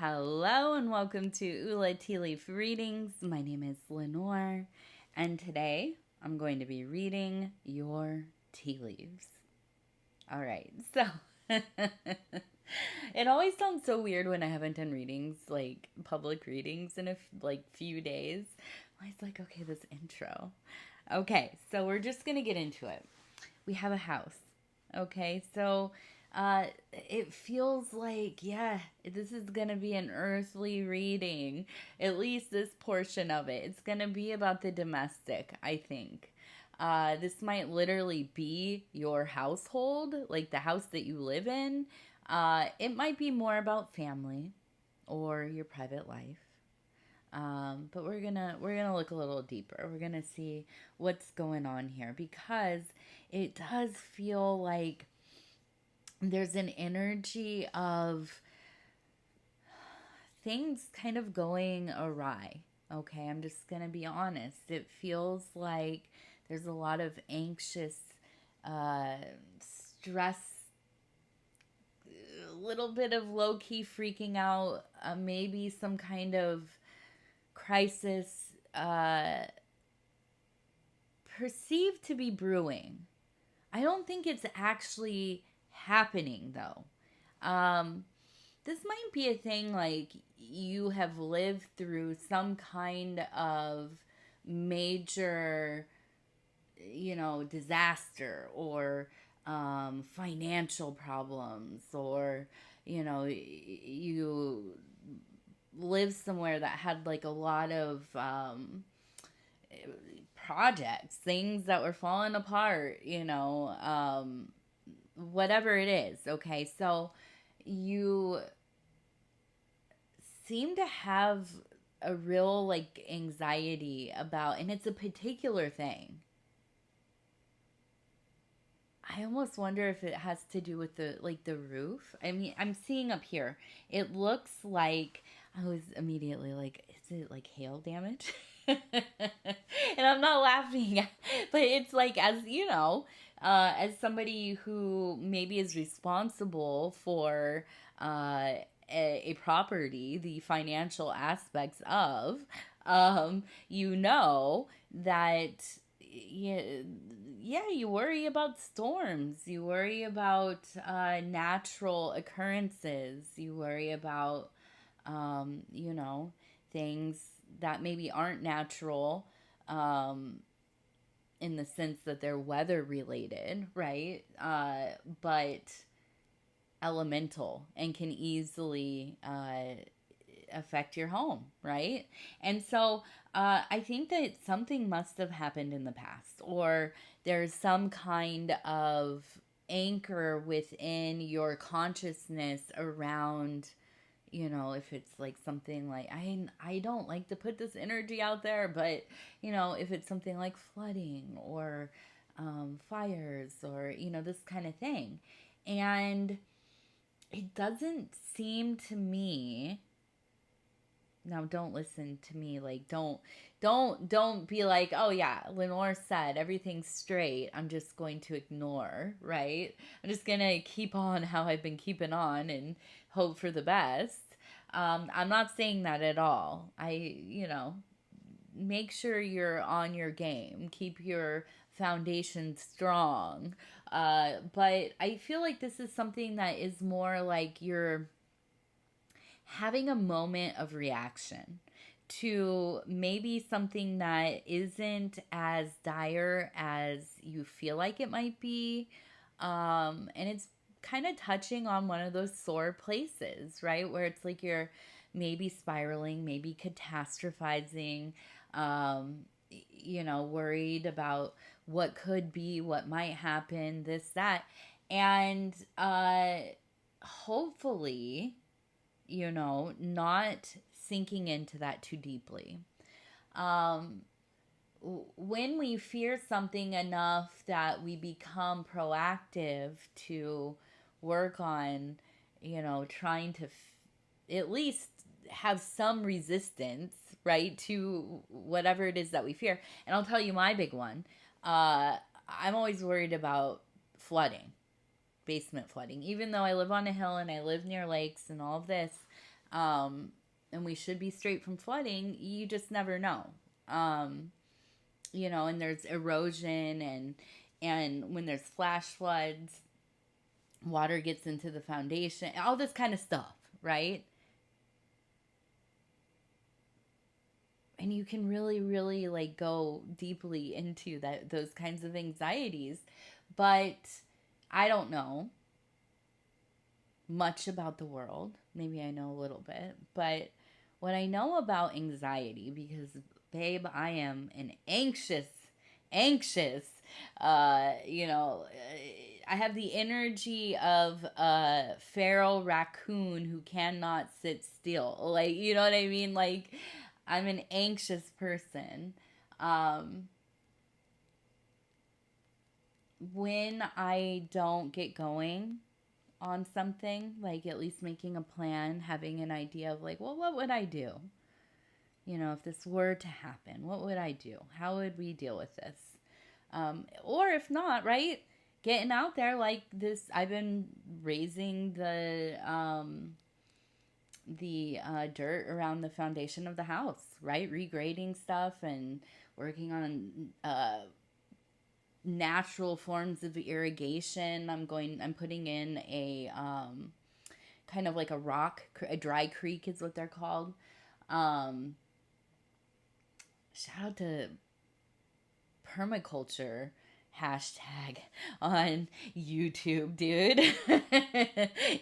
Hello and welcome to Ula Tea Leaf Readings. My name is Lenore, and today I'm going to be reading your tea leaves. All right, so it always sounds so weird when I haven't done readings, like public readings, in a few days. I was like, okay, this intro. Okay, so we're just gonna get into it. We have a house. Okay, so it feels like, yeah, this is gonna be an earthly reading, at least this portion of it. It's gonna be about the domestic, I think. This might literally be your household, like the house that you live in. It might be more about family or your private life. But we're gonna look a little deeper. We're gonna see what's going on here because it does feel like there's an energy of things kind of going awry. Okay, I'm just gonna be honest. It feels like there's a lot of anxious, uh, stress, a little bit of low key freaking out, maybe some kind of crisis perceived to be brewing. I don't think it's actually happening though. Um, this might be a thing like you have lived through some kind of major, disaster or financial problems, or, you live somewhere that had like a lot of projects, things that were falling apart, whatever it is. Okay, so you seem to have a real like anxiety about, and it's a particular thing. I almost wonder if it has to do with the roof. I mean, I'm seeing up here. It looks like I was immediately like, is it like hail damage? And I'm not laughing, but it's like, as somebody who maybe is responsible for a property, the financial aspects of, you know that yeah, yeah, you worry about storms. You worry about natural occurrences. You worry about, um, you know, things that maybe aren't natural, um, in the sense that they're weather related, right? But elemental and can easily affect your home, right? And so I think that something must have happened in the past, or there's some kind of anchor within your consciousness around, if it's like something like, I don't like to put this energy out there, but if it's something like flooding or fires, or this kind of thing. And it doesn't seem to me, now don't listen to me, like don't be like, oh yeah, Lenore said everything's straight, I'm just going to ignore, right? I'm just gonna keep on how I've been keeping on and hope for the best. I'm not saying that at all. Make sure you're on your game, keep your foundation strong. But I feel like this is something that is more like you're having a moment of reaction to maybe something that isn't as dire as you feel like it might be. And it's kind of touching on one of those sore places, right? Where it's like you're maybe spiraling, maybe catastrophizing, worried about what could be, what might happen, this, that. And hopefully, not sinking into that too deeply. Um, when we fear something enough that we become proactive to work on, trying to at least have some resistance, right, to whatever it is that we fear. And I'll tell you my big one. I'm always worried about flooding, basement flooding. Even though I live on a hill and I live near lakes and all of this, and we should be straight from flooding. You just never know. Um, and there's erosion, and when there's flash floods, water gets into the foundation, all this kind of stuff, right? And you can really, really like go deeply into those kinds of anxieties. But I don't know much about the world. Maybe I know a little bit, but what I know about anxiety, because babe, I am an anxious, I have the energy of a feral raccoon who cannot sit still. Like, you know what I mean? Like, I'm an anxious person. Um, when I don't get going on something, like at least making a plan, having an idea of like, well, what would I do? If this were to happen, what would I do? How would we deal with this? Or if not, right? Getting out there like this. I've been raising the dirt around the foundation of the house, right? Regrading stuff and working on natural forms of irrigation. I'm putting in a kind of like a dry creek is what they're called. Um, Shout out to permaculture hashtag on YouTube, dude.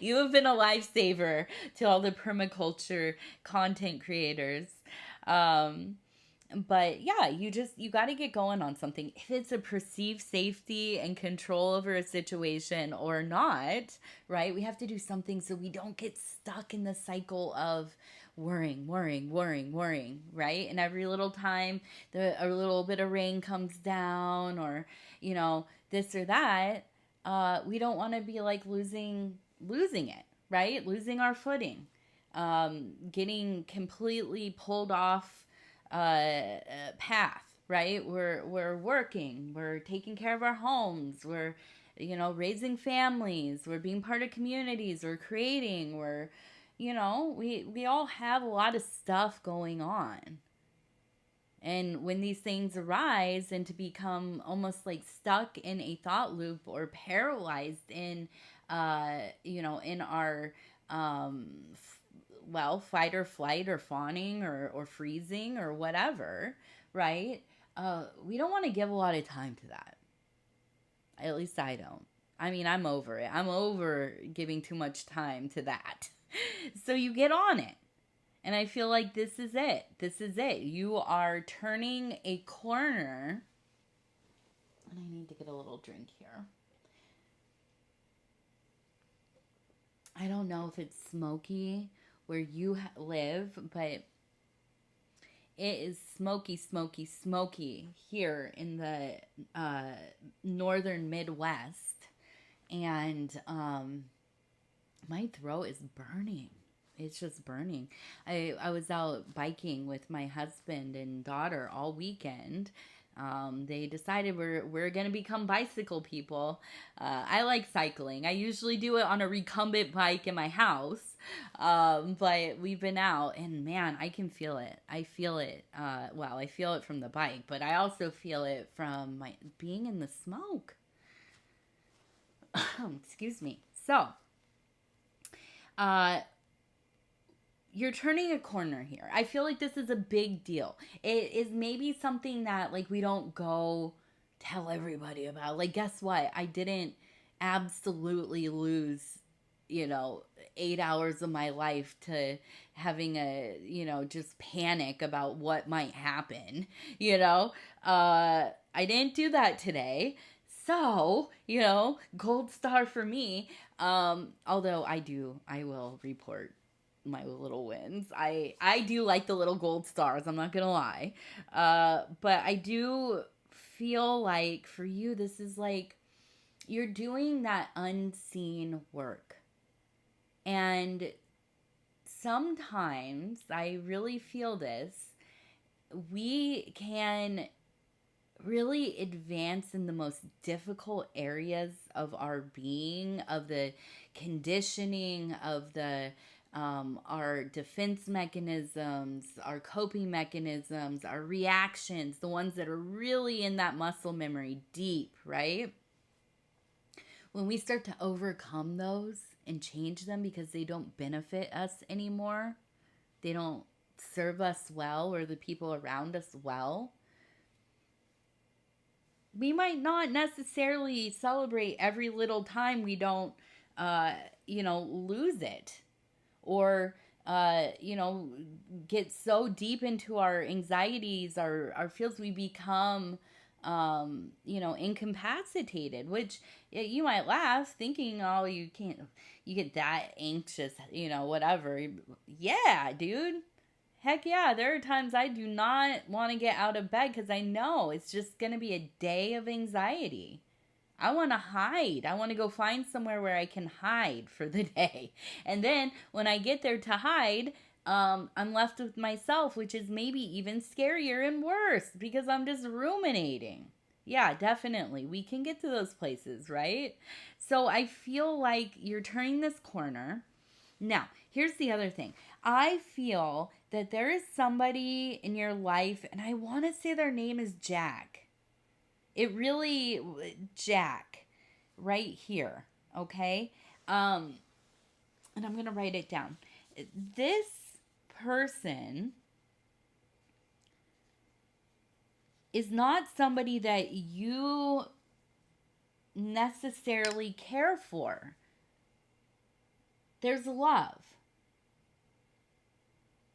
You have been a lifesaver to all the permaculture content creators. Um, but yeah, you got to get going on something. If it's a perceived safety and control over a situation or not, right? We have to do something so we don't get stuck in the cycle of worrying, right? And every little time a little bit of rain comes down, or this or that, we don't want to be like losing it, right? Losing our footing, getting completely pulled off path, right? We're working, we're taking care of our homes, we're raising families, we're being part of communities, we're creating, we all have a lot of stuff going on. And when these things arise, and to become almost like stuck in a thought loop or paralyzed in our fight or flight or fawning or freezing or whatever, right? We don't want to give a lot of time to that. At least I don't. I mean, I'm over it. I'm over giving too much time to that. So you get on it. And I feel like this is it. This is it. You are turning a corner. And I need to get a little drink here. I don't know if it's smoky where you live, but it is smoky here in the northern Midwest. And my throat is burning. It's just burning. I was out biking with my husband and daughter all weekend. They decided we're gonna become bicycle people. I like cycling. I usually do it on a recumbent bike in my house, but we've been out, and man, I can feel it. I feel it. I feel it from the bike, but I also feel it from my being in the smoke. Excuse me. So, you're turning a corner here. I feel like this is a big deal. It is maybe something that like we don't go tell everybody about. Like, guess what? I didn't absolutely lose, 8 hours of my life to having just panic about what might happen. I didn't do that today. So, gold star for me. Although I will report my little wins. I do like the little gold stars, I'm not gonna lie. But I do feel like for you, this is like you're doing that unseen work. And sometimes I really feel this. We can really advance in the most difficult areas of our being, of the conditioning, of the our defense mechanisms, our coping mechanisms, our reactions, the ones that are really in that muscle memory deep, right? When we start to overcome those and change them because they don't benefit us anymore, they don't serve us well or the people around us well, we might not necessarily celebrate every little time we don't, uh, lose it or, get so deep into our anxieties, our feels, we become, incapacitated, which you might laugh thinking, oh, you can't, you get that anxious, whatever. Yeah, dude. Heck yeah, there are times I do not want to get out of bed because I know it's just going to be a day of anxiety. I want to hide. I want to go find somewhere where I can hide for the day. And then when I get there to hide, I'm left with myself, which is maybe even scarier and worse because I'm just ruminating. Yeah, definitely. We can get to those places, right? So I feel like you're turning this corner. Now, here's the other thing. I feel that there is somebody in your life, and I want to say their name is Jack. It really, Jack, right here, okay? And I'm going to write it down. This person is not somebody that you necessarily care for. There's love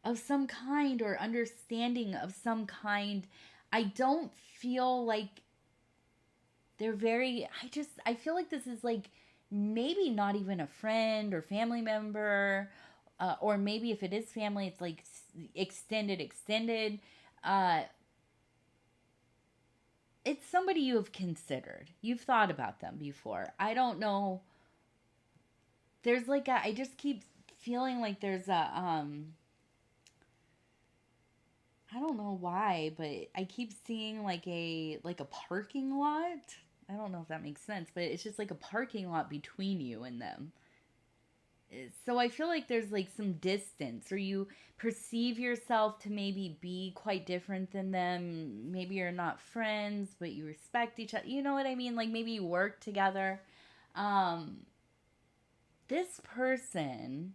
of some kind or understanding of some kind. I don't feel like they're very, I feel like this is like maybe not even a friend or family member, or maybe if it is family, it's like extended. Uh, it's somebody you have considered. You've thought about them before. I don't know. There's like I just keep feeling like there's I don't know why, but I keep seeing like a parking lot. I don't know if that makes sense, but it's just like a parking lot between you and them. So I feel like there's like some distance, or you perceive yourself to maybe be quite different than them. Maybe you're not friends, but you respect each other. You know what I mean? Like maybe you work together. Um, this person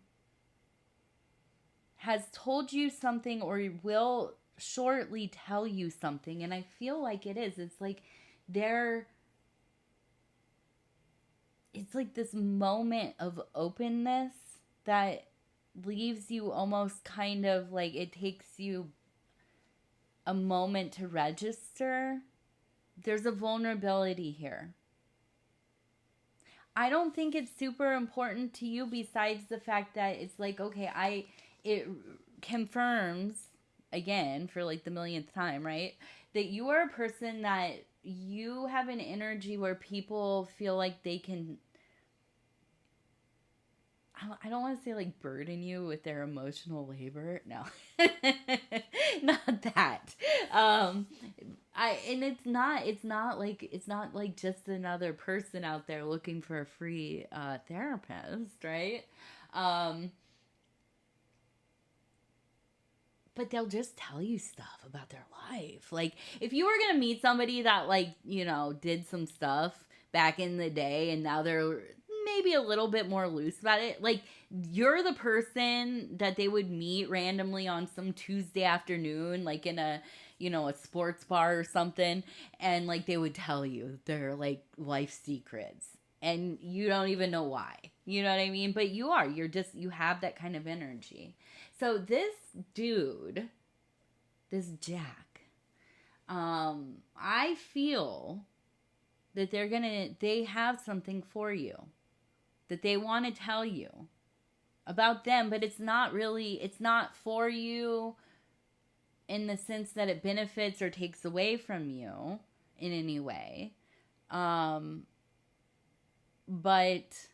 has told you something or will shortly tell you something, and I feel like it's like they're it's like this moment of openness that leaves you almost kind of like it takes you a moment to register. There's a vulnerability here. I don't think it's super important to you besides the fact that it's like, okay, it confirms again for like the millionth time, right? That you are a person that you have an energy where people feel like they can, I don't want to say like burden you with their emotional labor. No, not that. Um, and it's not like just another person out there looking for a free therapist, right? Um, but they'll just tell you stuff about their life. Like if you were gonna meet somebody that like did some stuff back in the day and now they're maybe a little bit more loose about it, like you're the person that they would meet randomly on some Tuesday afternoon, like in a sports bar or something, and like they would tell you their like life secrets and you don't even know why. You know what I mean? But you have that kind of energy. So this dude, this Jack, I feel that they have something for you that they want to tell you about them, but it's not for you in the sense that it benefits or takes away from you in any way. But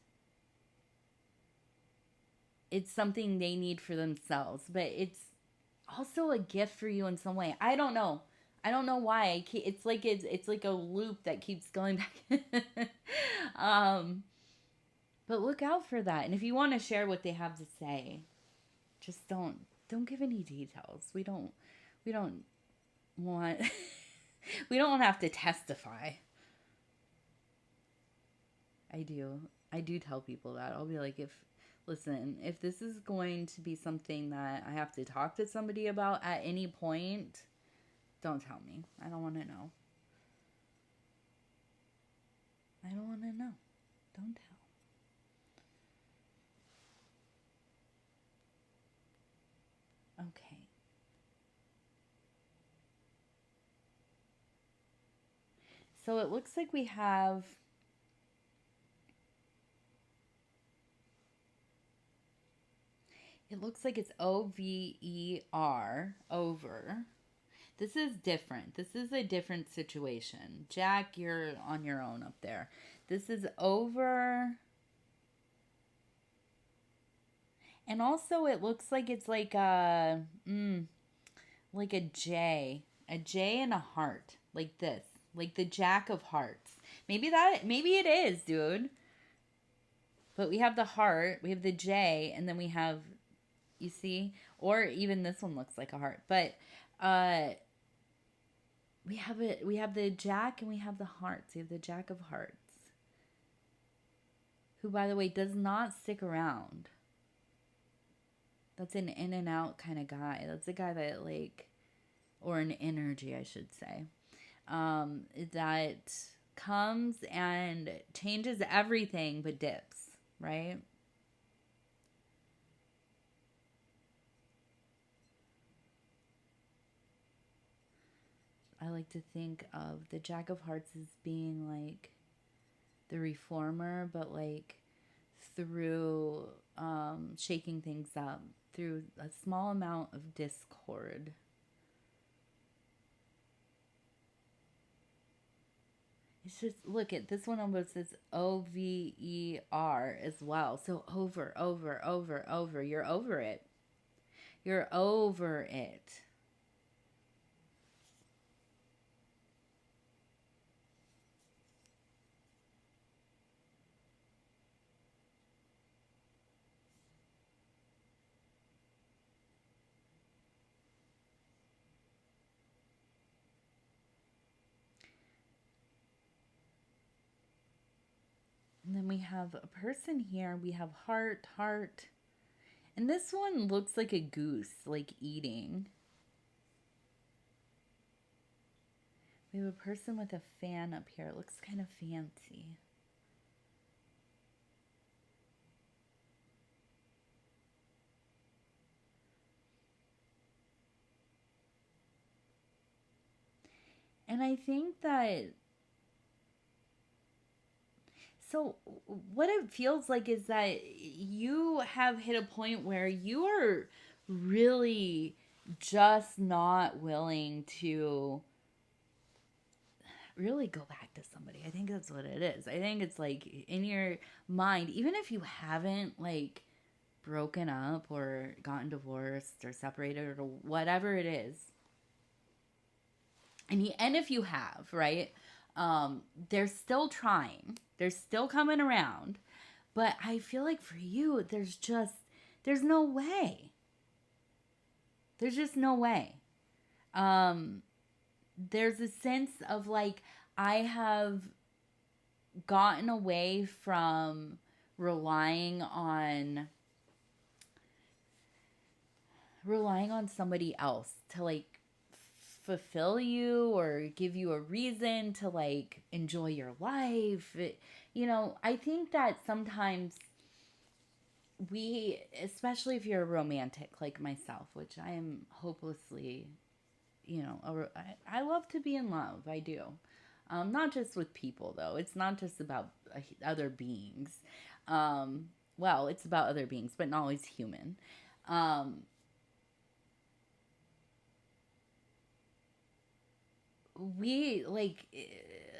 it's something they need for themselves, but it's also a gift for you in some way. I don't know. I don't know why. It's like a loop that keeps going back. um, but look out for that. And if you want to share what they have to say, Just don't give any details. We don't want we don't have to testify. I do tell people that. I'll be like, if listen, if this is going to be something that I have to talk to somebody about at any point, don't tell me. I don't want to know. I don't want to know. Don't tell. Okay. So it looks like we have, it looks like it's OVER, over. This is different. This is a different situation. Jack, you're on your own up there. This is over. And also it looks like it's like a J and a heart, like this, like the Jack of Hearts. Maybe it is, dude. But we have the heart, we have the J, and then we have, you see, or even this one looks like a heart. But uh, we have the Jack and we have the hearts. We have the Jack of Hearts, who, by the way, does not stick around. That's an in and out kind of guy. That's a guy that like, or an energy, I should say, that comes and changes everything but dips, right? I like to think of the Jack of Hearts as being like the reformer, but like through shaking things up, through a small amount of discord. It's just, look at this one almost says OVER as well. So over, over, over, over. You're over it. You're over it. And then we have a person here. We have heart, heart. And this one looks like a goose, like eating. We have a person with a fan up here. It looks kind of fancy. And I think that, so what it feels like is that you have hit a point where you are really just not willing to really go back to somebody. I think that's what it is. I think it's like in your mind, even if you haven't like broken up or gotten divorced or separated or whatever it is, and if you have, right, they're still trying, they're still coming around, but I feel like for you, there's no way. There's just no way. Um, there's a sense of like, I have gotten away from relying on somebody else to like fulfill you or give you a reason to like enjoy your life. I think that sometimes we, especially if you're a romantic like myself, which I am hopelessly, I love to be in love. I do. Not just with people, though. It's not just about other beings. Well, it's about other beings, but not always human. Um, we like,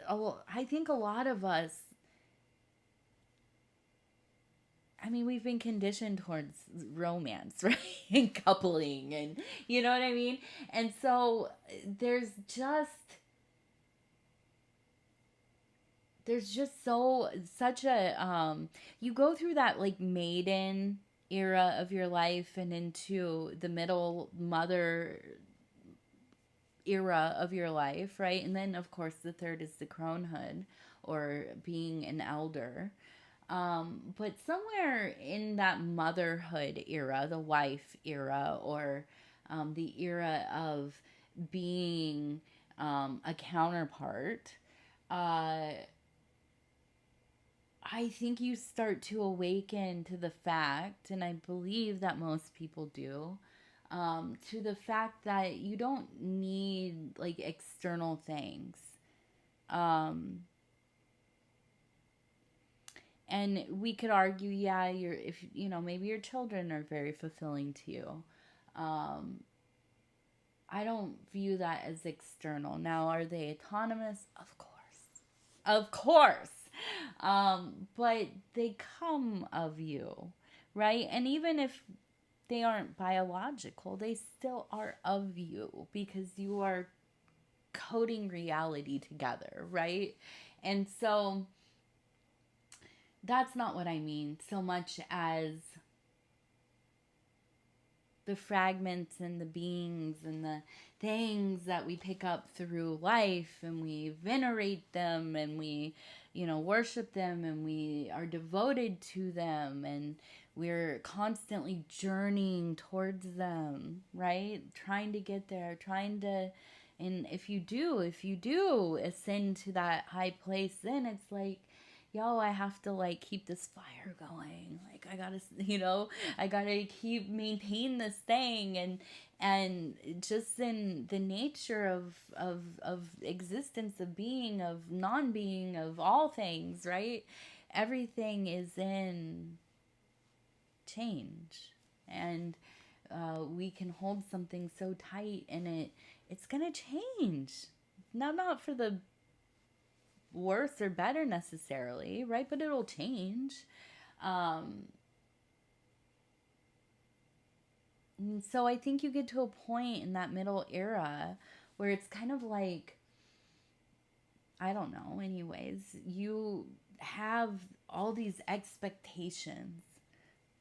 I think a lot of us, I mean, we've been conditioned towards romance, right? And coupling, and you know what I mean? And so there's just there's just so such a you go through that like maiden era of your life and into the middle mother era of your life, right? And then, of course, the third is the cronehood or being an elder. But somewhere in that motherhood era, the wife era, or the era of being a counterpart, uh, I think you start to awaken to the fact, and I believe that most people do, to the fact that you don't need like external things. Um, and we could argue, yeah, if you know, maybe your children are very fulfilling to you. Um, I don't view that as external. Now, are they autonomous? Of course. Of course. But they come of you, right? And even if they aren't biological, they still are of you because you are coding reality together, right? And so that's not what I mean so much as the fragments and the beings and the things that we pick up through life, and we venerate them, and we, you know, worship them, and we are devoted to them, and we're constantly journeying towards them, right? Trying to get there, trying to, and if you do ascend to that high place, then it's like, yo, I have to like keep this fire going. Like I gotta, you know, I gotta keep maintain this thing, and just in the nature of existence, of being, of non-being, of all things, right? Everything is in change, and we can hold something so tight, and it's gonna change. Now, not for the worse or better necessarily, right? But it'll change. Um, so I think you get to a point in that middle era where it's kind of like, I don't know, anyways, you have all these expectations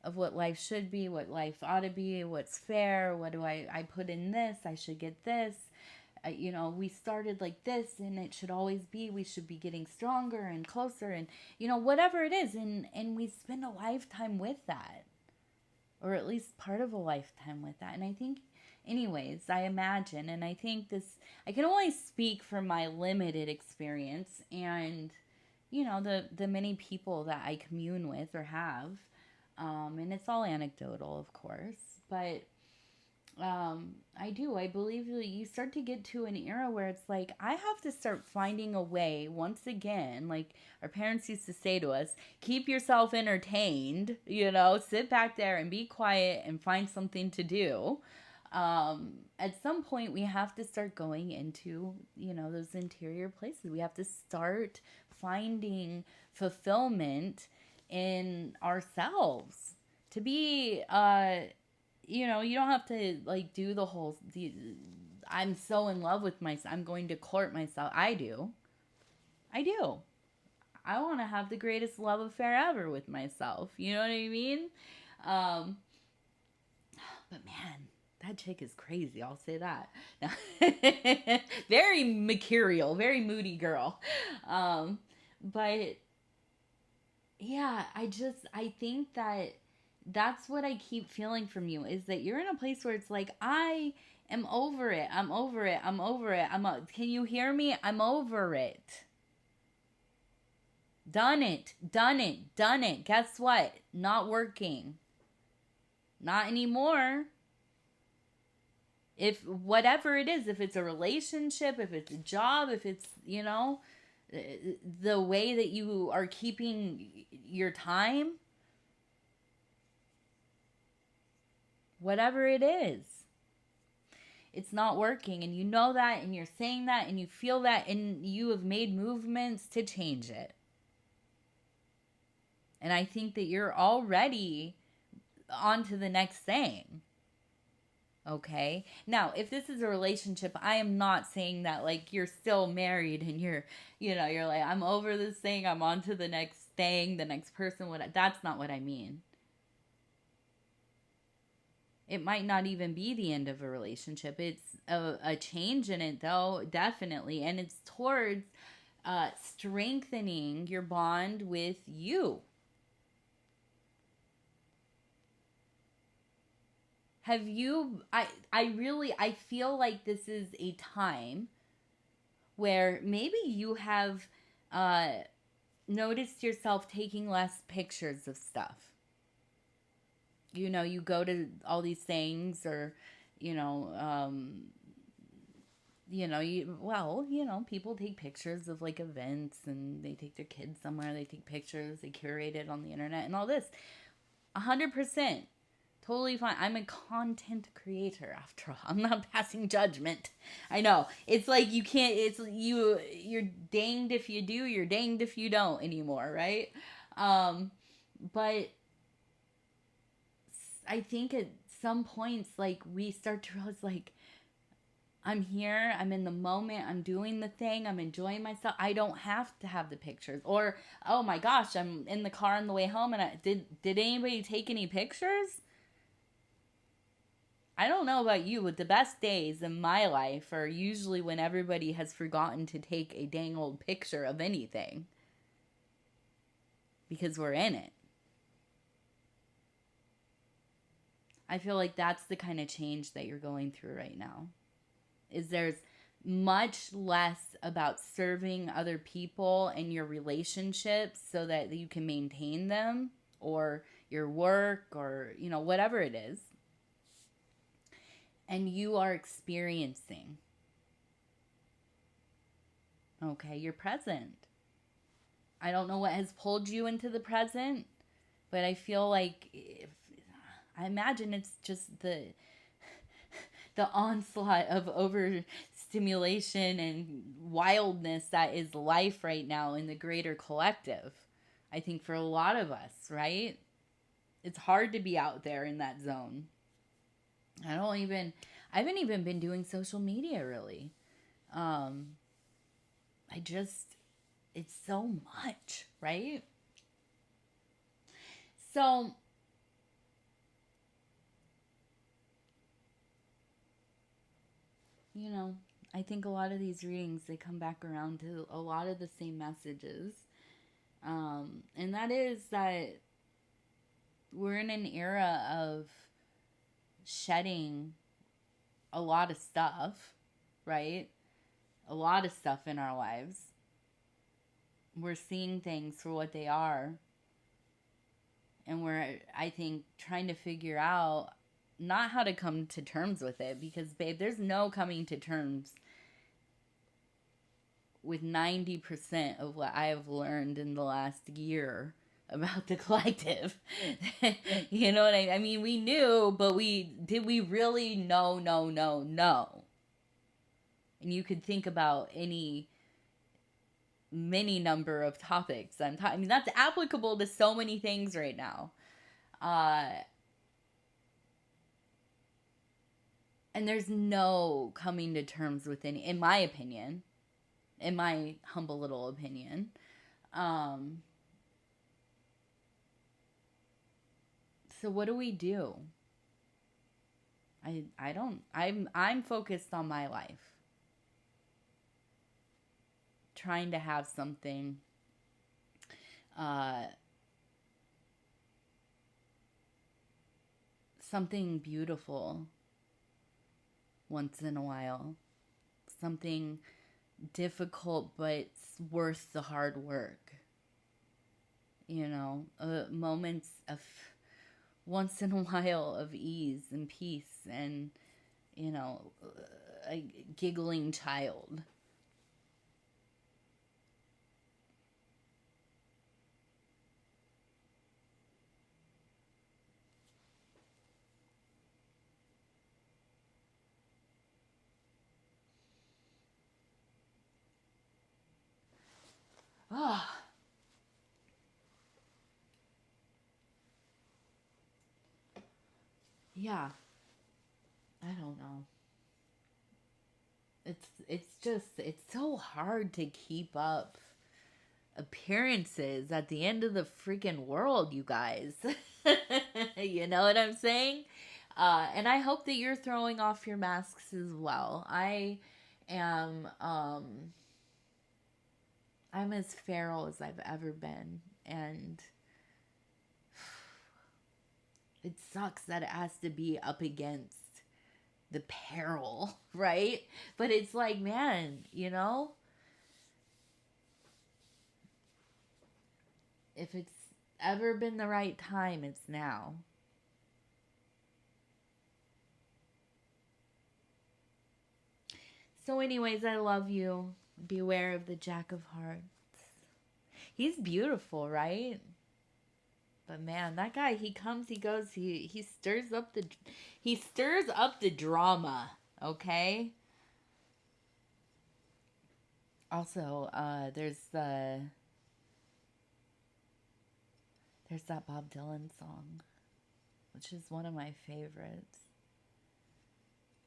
of what life should be, what life ought to be, what's fair, what do I put in this, I should get this. You know, we started like this and it should always be, we should be getting stronger and closer, and you know, whatever it is, and we spend a lifetime with that, or at least part of a lifetime with that. And I think, anyways, I imagine, and I think this, I can only speak from my limited experience and, you know, the many people that I commune with or have, and it's all anecdotal, of course, but I believe that you start to get to an era where it's like, I have to start finding a way once again, like our parents used to say to us, keep yourself entertained, you know, sit back there and be quiet and find something to do. At some point we have to start going into, you know, those interior places. We have to start finding fulfillment in ourselves to be, you know, you don't have to like do I'm so in love with myself, I'm going to court myself. I do I want to have the greatest love affair ever with myself, you know what I mean? um but man, that chick is crazy, I'll say that. Very mercurial, very moody girl. But yeah, I think that that's what I keep feeling from you, is that you're in a place where it's like, I am over it. I'm over it. I'm over it. Can you hear me? I'm over it. Done it. Done it. Done it. Guess what? Not working. Not anymore. If whatever it is, if it's a relationship, if it's a job, if it's, you know, the way that you are keeping your time, whatever it is, it's not working, and you know that, and you're saying that, and you feel that, and you have made movements to change it. And I think that you're already on to the next thing. Okay. Now, if this is a relationship, I am not saying that like you're still married and you're, you know, you're like, I'm over this thing, I'm on to the next thing, the next person. That's not what I mean. It might not even be the end of a relationship. It's a change in it, though, definitely. And it's towards strengthening your bond with you. Have you, I feel like this is a time where maybe you have uh, noticed yourself taking less pictures of stuff. You know, you go to all these things, or, you know, people take pictures of like events, and they take their kids somewhere, they take pictures, they curate it on the internet and all this. 100%. Totally fine. I'm a content creator after all. I'm not passing judgment. I know. It's like you can't, you're danged if you do, you're danged if you don't anymore, right? But I think at some points, like, we start to realize, like, I'm here, I'm in the moment, I'm doing the thing, I'm enjoying myself. I don't have to have the pictures. Or, oh my gosh, I'm in the car on the way home, and did anybody take any pictures? I don't know about you, but the best days in my life are usually when everybody has forgotten to take a dang old picture of anything, because we're in it. I feel like that's the kind of change that you're going through right now. Is there's much less about serving other people and your relationships so that you can maintain them, or your work, or, you know, whatever it is. And you are experiencing. Okay, you're present. I don't know what has pulled you into the present, but I feel like I imagine it's just the onslaught of overstimulation and wildness that is life right now in the greater collective. I think for a lot of us, right? It's hard to be out there in that zone. I haven't even been doing social media really. Um, it's so much, right? So, you know, I think a lot of these readings, they come back around to a lot of the same messages. And that is that we're in an era of shedding a lot of stuff, right? A lot of stuff in our lives. We're seeing things for what they are. And we're, I think, trying to figure out not how to come to terms with it, because, babe, there's no coming to terms with 90% of what I have learned in the last year about the collective. You know what I mean? We knew, but did we really know? No, no, no. And you could think about many number of topics. I mean, that's applicable to so many things right now. And there's no coming to terms with any, in my opinion, in my humble little opinion. So what do we do? I don't, I'm focused on my life. Trying to have something something beautiful once in a while. Something difficult but worth the hard work. You know, moments of once in a while of ease and peace, and, you know, a giggling child. Ah, yeah. I don't know. It's so hard to keep up appearances at the end of the freaking world, you guys. You know what I'm saying? And I hope that you're throwing off your masks as well. I am I'm as feral as I've ever been, and it sucks that it has to be up against the peril, right? But it's like, man, if it's ever been the right time, it's now. So, anyways, I love you. Beware of the Jack of Hearts. He's beautiful, right? But man, that guy, he comes, he goes, he stirs up the drama, okay? Also, there's that Bob Dylan song, which is one of my favorites.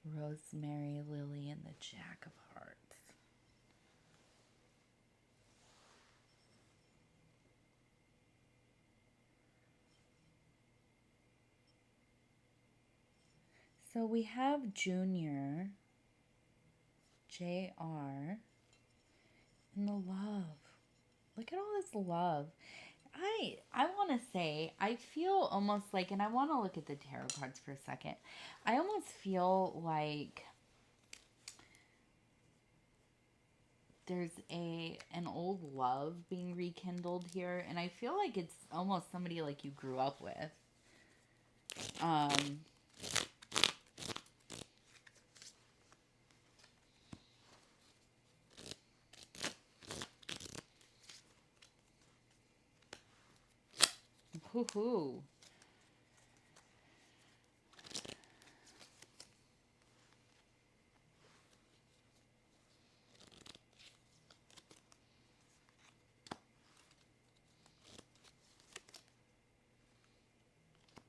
Rosemary, Lily, and the Jack of Hearts. So we have Junior, JR, and the love. Look at all this love. I want to say, I feel almost like, and I want to look at the tarot cards for a second. I almost feel like there's an old love being rekindled here, and I feel like it's almost somebody like you grew up with. Um, Hoo-hoo.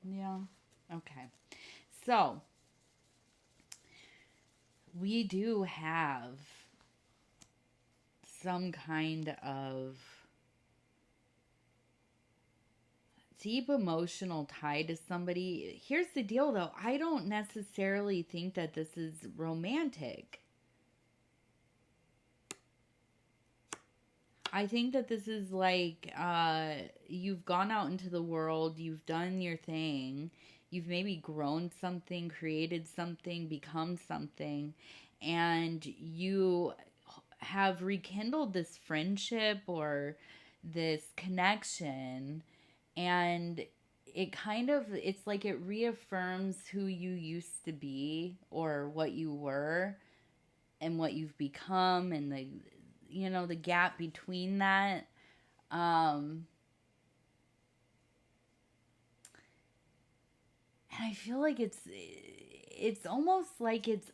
Yeah. Okay. So, we do have some kind of deep emotional tie to somebody. Here's the deal though, I don't necessarily think that this is romantic. I think that this is like you've gone out into the world, you've done your thing, you've maybe grown something, created something, become something, and you have rekindled this friendship or this connection, and it's like it reaffirms who you used to be or what you were and what you've become, and the gap between that. um and I feel like it's almost like it's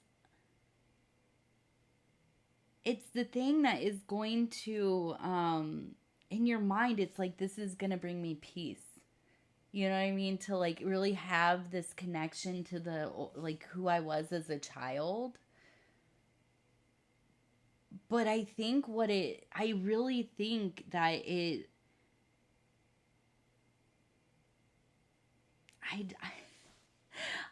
the thing that is going to in your mind, it's like, this is going to bring me peace. You know what I mean? To like really have this connection to the like who I was as a child. But I really think that I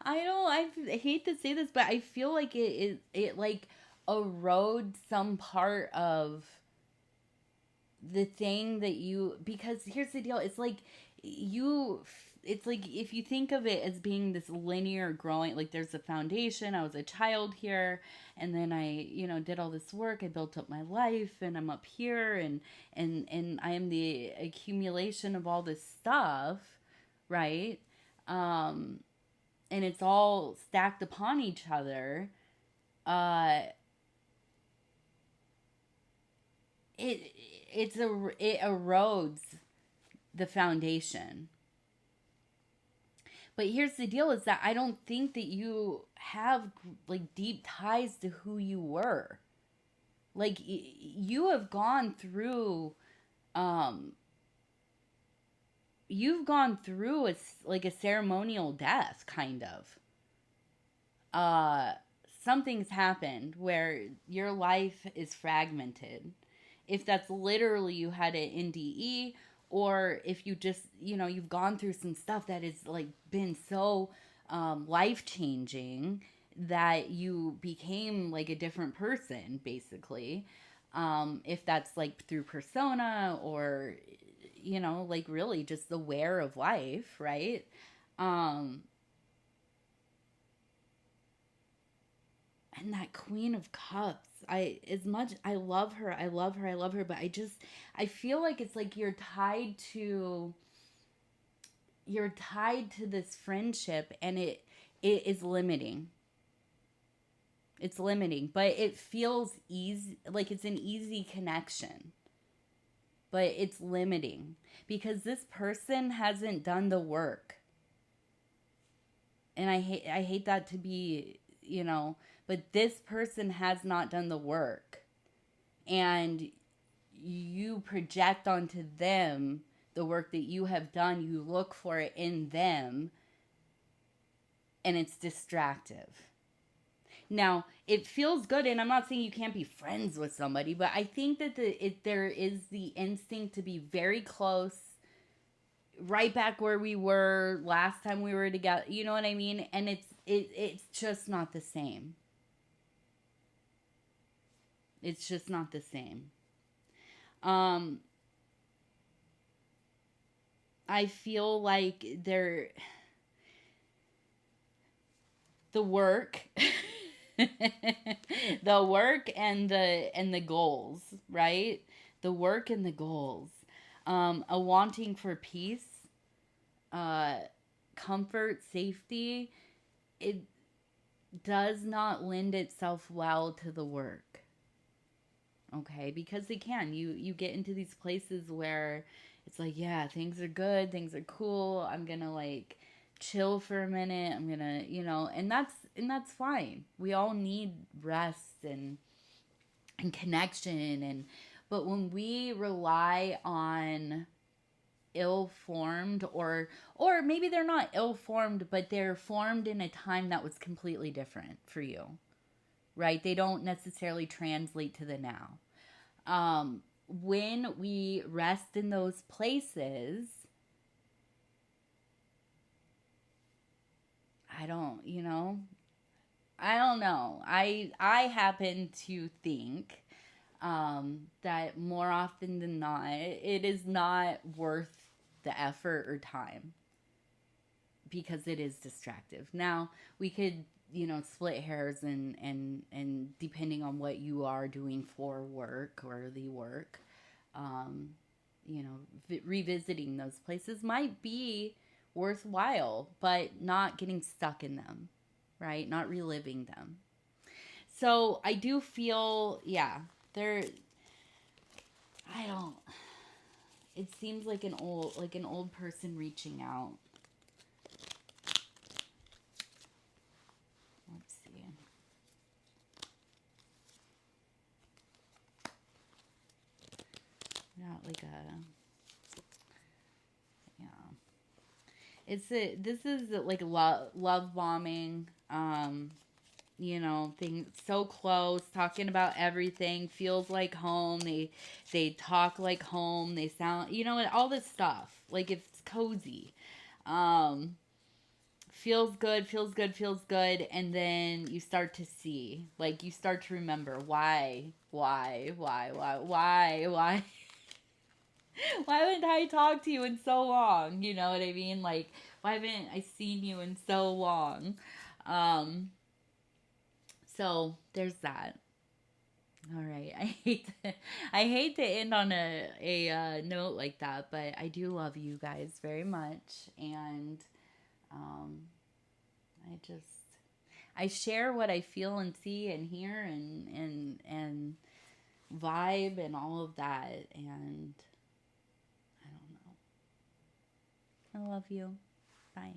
I don't, I hate to say this, but I feel like it like erodes some part of the thing that because here's the deal, it's like you it's like if you think of it as being this linear growing, like there's a foundation, I was a child here, and then I did all this work, I built up my life, and I'm up here, and I am the accumulation of all this stuff, right? um and it's all stacked upon each other. uh it it erodes the foundation. But here's the deal, is that I don't think that you have like deep ties to who you were. Like you have gone through um you've gone through like a ceremonial death, kind of. uh Something's happened where your life is fragmented. If that's literally you had an NDE, or if you just you've gone through some stuff that has like been so life changing, that you became like a different person, basically. If that's like through persona or, like really just the wear of life, right? Um, and that Queen of Cups, as much I love her, I love her, I love her, but I feel like it's like you're tied to this friendship, and it is limiting. It's limiting, but it feels easy, like it's an easy connection, but it's limiting because this person hasn't done the work. And I hate that to be, but this person has not done the work. And you project onto them the work that you have done, you look for it in them, and it's distractive. Now, it feels good, and I'm not saying you can't be friends with somebody, but I think that there is the instinct to be very close, right back where we were last time we were together. You know what I mean? And it's just not the same. It's just not the same. Um, I feel like the work, the work and the goals, right? The work and the goals. A wanting for peace, uh, comfort, safety. It does not lend itself well to the work. Okay, because they can. You get into these places where it's like, yeah, things are good, things are cool. I'm gonna like chill for a minute. I'm gonna, and that's fine. We all need rest and connection, but when we rely on ill-formed, or maybe they're not ill-formed, but they're formed in a time that was completely different for you, right? They don't necessarily translate to the now. When we rest in those places, I don't, I don't know. I happen to think that more often than not, it is not worth the effort or time because it is distractive. Now, we could, split hairs and depending on what you are doing for work or the work, um, revisiting those places might be worthwhile, but not getting stuck in them, right? Not reliving them. So I do feel, yeah, there. I don't. It seems like an old person reaching out. Let's see. Not like a, yeah. This is like love bombing. Things so close, talking about everything, feels like home. They talk like home. They sound, and all this stuff. Like it's cozy. Um, feels good, feels good, feels good, and then you start to see, like you start to remember why why haven't I talked to you in so long? You know what I mean? Like, why haven't I seen you in so long? Um, so there's that. All right. I hate to end on a note like that, but I do love you guys very much, and um, I share what I feel and see and hear and vibe and all of that, and I don't know. I love you. Bye.